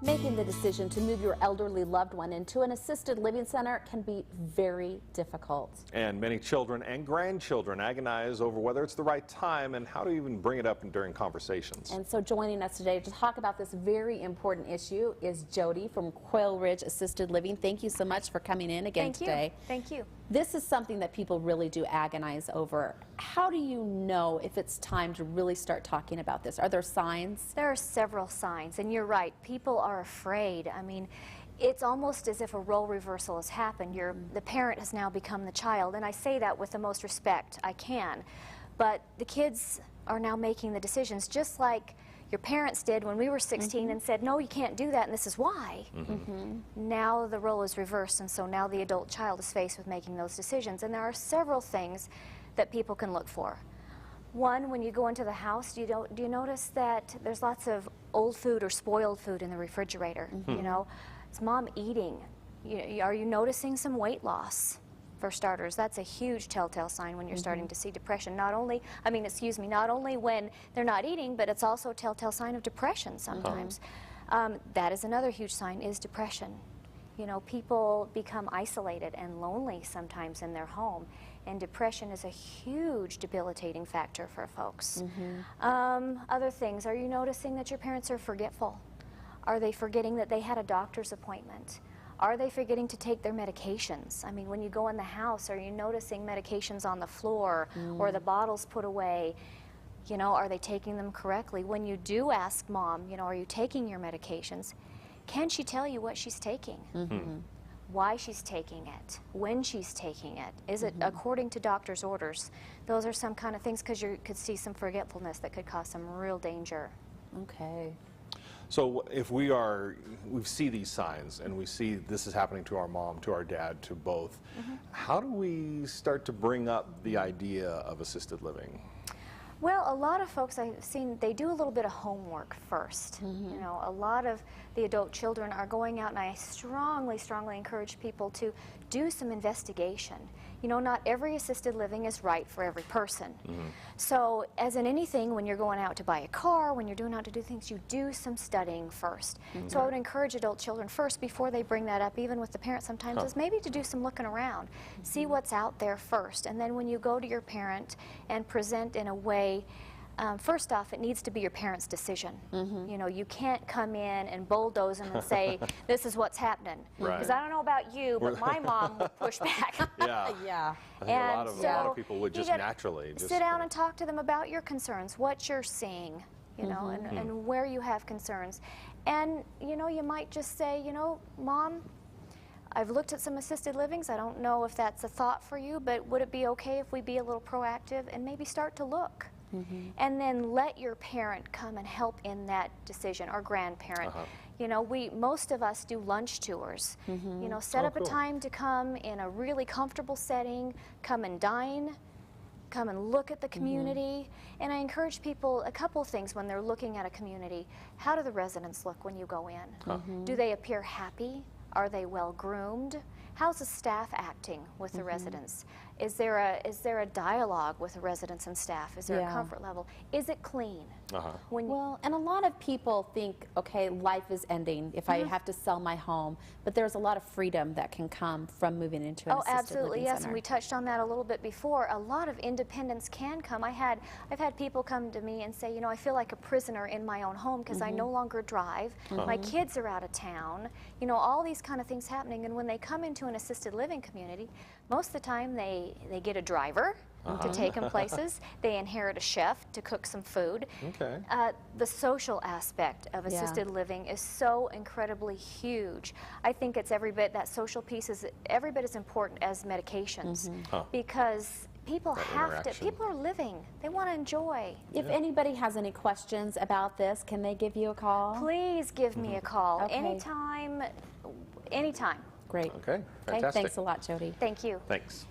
Making the decision to move your elderly loved one into an assisted living center can be very difficult. And many children and grandchildren agonize over whether it's the right time and how to even bring it up during conversations. And so joining us today to talk about this very important issue is Jodi from Quail Assisted Living. Thank you so much for coming in again today. Thank you. This is something that people really do agonize over. How do you know if it's time to really start talking about this? Are there signs? There are several signs, and you're right. People are afraid. I mean, it's almost as if a role reversal has happened. The parent has now become the child, and I say that with the most respect I can. But the kids are now making the decisions, just like your parents did when we were 16 and said, no, you can't do that, and this is why. Now the role is reversed, and so now the adult child is faced with making those decisions. And there are several things that people can look for. One, when you go into the house, do you notice that there's lots of old food or spoiled food in the refrigerator? You know, is mom eating? Are you noticing some weight loss? For starters, that's a huge telltale sign when you're starting to see depression. Not only when they're not eating, but it's also a telltale sign of depression sometimes. That is another huge sign, is depression. You know, people become isolated and lonely sometimes in their home, and depression is a huge debilitating factor for folks. Other things, are you noticing that your parents are forgetful? Are they forgetting that they had a doctor's appointment? Are they forgetting to take their medications? I mean, when you go in the house, are you noticing medications on the floor or the bottles put away? You know, are they taking them correctly? When you do ask mom, you know, are you taking your medications? Can she tell you what she's taking? Why she's taking it? When she's taking it? Is it according to doctor's orders? Those are some kind of things, because you could see some forgetfulness that could cause some real danger. Okay. So if we see these signs and we see this is happening to our mom, to our dad, to both, how do we start to bring up the idea of assisted living? Well, a lot of folks I've seen, they do a little bit of homework first. You know, a lot of the adult children are going out, and I strongly, strongly encourage people to do some investigation. You know, not every assisted living is right for every person. So, as in anything, when you're going out to buy a car, when you're doing out to do things, you do some studying first. So I would encourage adult children first, before they bring that up, even with the parents sometimes, is maybe to do some looking around. See what's out there first, and then when you go to your parent and present in a way, first off, it needs to be your parents' decision. You know, you can't come in and bulldoze them and say, this is what's happening. Because I don't know about you, but my mom would push back. I think a lot of people would just naturally sit down and talk to them about your concerns, what you're seeing, you know, and where you have concerns. And, you know, you might just say, you know, Mom, I've looked at some assisted livings. I don't know if that's a thought for you, but would it be okay if we be a little proactive and maybe start to look? And then let your parent come and help in that decision, or grandparent. You know, most of us do lunch tours. You know, set up a time to come in a really comfortable setting, come and dine, come and look at the community. And I encourage people a couple things when they're looking at a community. How do the residents look when you go in? Do they appear happy? Are they well groomed? How's the staff acting with the residents? Is there a dialogue with the residents and staff? Is there a comfort level? Is it clean? Well, and a lot of people think, okay, life is ending if I have to sell my home, but there's a lot of freedom that can come from moving into an assisted living yes, center. and we touched on that a little bit before. A lot of independence can come. I've had people come to me and say, you know, I feel like a prisoner in my own home because I no longer drive. My kids are out of town. You know, all these kind of things happening, and when they come into an assisted living community, most of the time they get a driver to take them places. They inherit a chef to cook some food. The social aspect of assisted living is so incredibly huge. I think it's every bit, that social piece is every bit as important as medications, because people people are living. They want to enjoy. If anybody has any questions about this, can they give you a call? Please give me a call. Anytime. Great. Okay, fantastic. Thanks a lot, Jodi. Thank you. Thanks.